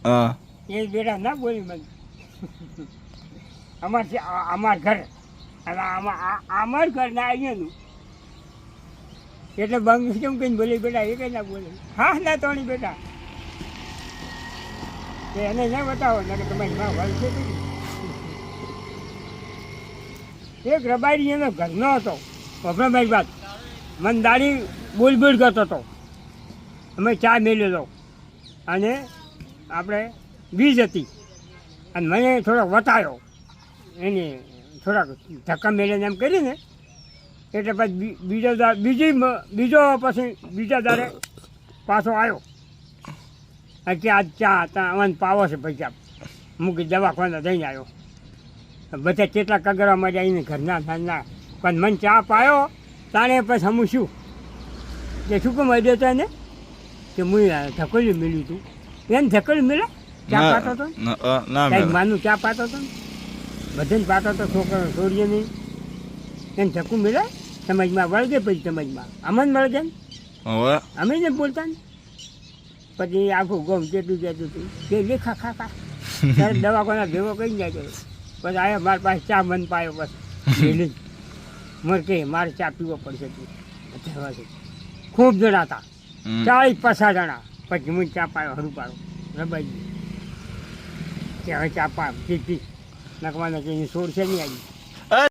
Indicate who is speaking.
Speaker 1: હા
Speaker 2: એ બેટા ના બોલી મને અમાર ઘર અને અમાર ઘર ના અહીંયાનું એટલે બંગ કેમ કહીને બોલી બેટા એ કઈ ના બોલે હા ના તોણી બેટા એને ના બતાવો ને કે તમારી માં વલ છે એક રબારી એનો ઘરનો હતો વફરાભાઈ વાત મન દાડી બોલ કરતો હતો અમે ચા મેલેલો અને આપણે બીજ હતી અને મને થોડોક વટાયો એને થોડાક ધક્કા મેળીને એમ કરીને એટલે પછી બીજા દાડે પાછો આવ્યો કે આજ ચા અમને પાવો છે પૈસા મૂકી દવાખાના જઈને આવ્યો બધા કેટલા કગરવા માટે આવીને ઘરના ના પણ મને ચા પાયો તાણે પછી હું શું કે શું કેમ અડ્યો હતો એને કે હું ધકોલ્યું મેળ્યું હતું એને ધકોલ્યું મેળે ચા પાતો હતો ને માનું ચા પાતો હતો ને બધાને પાતો હતો છોકરો છોડીએ નહીં એને ધક્કું મેળે સમાજમાં વળગે પછી સમાજમાં અમને વળગે ને અમે જ બોલતા ને પછી આખું ગમ કેટલું કહેતું હતું કે લેખા ખાખા ત્યારે દવાખાના ભેગો કઈ જાય પછી આવ્યા મારી પાસે ચા મન પાયો બસ મેલી મને કે મારે ચા પીવો પડશે તું ખૂબ જણા હતા 40-50 જણા પછી હું ચા પાયો હરું પાડો રબાઈ કે હવે ચા પી નકવાના કે છોડ છે નહીં આવી